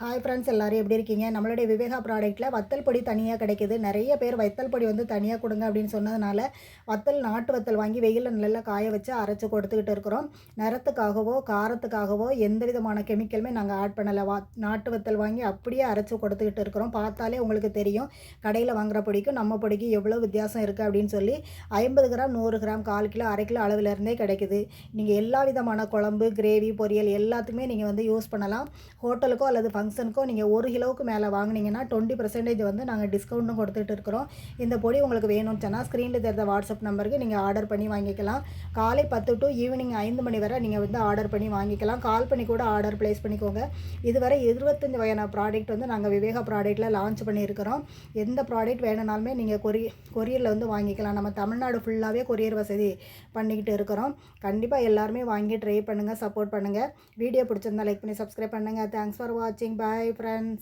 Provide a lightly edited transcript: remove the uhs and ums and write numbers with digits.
Hi friends, எல்லோரும் எப்படி இருக்கீங்க? நம்மளுடைய விவேகா ப்ராடக்ட்டில் வத்தல் பொடி தனியாக கிடைக்கிது. நிறைய பேர் வத்தல் பொடி வந்து தனியாக கொடுங்க அப்படின்னு சொன்னதுனால நாட்டு வத்தல் வாங்கி வெயிலில் நல்லா காய வச்சு அரைச்சி கொடுத்துக்கிட்டு இருக்கிறோம். நிறத்துக்காகவோ காரத்துக்காகவோ எந்த விதமான கெமிக்கலுமே நாங்கள் ஆட் பண்ணலை. நாட்டு வத்தல் வாங்கி அப்படியே அரைச்சி கொடுத்துக்கிட்டு இருக்கிறோம். பார்த்தாலே உங்களுக்கு தெரியும் கடையில் வாங்குகிற பொடிக்கும் நம்ம பொடிக்கு எவ்வளோ வித்தியாசம் இருக்குது அப்படின்னு சொல்லி. 50 கிராம், 100 கிராம், 1/4 கிலோ, அரை கிலோ அளவிலேருந்தே கிடைக்குது. நீங்கள் எல்லா விதமான குழம்பு, கிரேவி, பொரியல் எல்லாத்துக்குமே நீங்கள் வந்து யூஸ் பண்ணலாம். ஹோட்டலுக்கோ அல்லது ஃபங்க்ஷனுக்கோ நீங்கள் 1 கிலோவுக்கு மேலே வாங்கினீங்கன்னா 20% வந்து நாங்கள் டிஸ்கவுண்ட்டும் கொடுத்துட்டு இருக்கிறோம். இந்த பொடி உங்களுக்கு வேணும்னு சொன்னால் ஸ்க்ரீனில் தெரிந்த வாட்ஸ்அப் நம்பருக்கு நீங்கள் ஆர்டர் பண்ணி வாங்கிக்கலாம். காலை 10 டு ஈவினிங் 5 மணி வரை நீங்கள் வந்து ஆர்டர் பண்ணி வாங்கிக்கலாம். கால் பண்ணி கூட ஆர்டர் ப்ளேஸ் பண்ணிக்கோங்க. இதுவரை 25 வகையான ப்ராடக்ட் வந்து நாங்கள் விவேகா ப்ராடக்ட்டில் லான்ச் பண்ணியிருக்கிறோம். எந்த ப்ராடக்ட் வேணுனாலுமே நீங்கள் கொரியரில் வந்து வாங்கிக்கலாம். நம்ம தமிழ்நாடு ஃபுல்லாகவே கொரியர் வசதி பண்ணிக்கிட்டு இருக்கிறோம். கண்டிப்பாக எல்லாருமே வாங்கி ட்ரை பண்ணுங்கள், சப்போர்ட் பண்ணுங்கள். வீடியோ பிடிச்சிருந்தா லைக் பண்ணி சப்ஸ்கிரைப் பண்ணுங்கள். தேங்க்ஸ் ஃபார் வாட்சிங். Bye friends.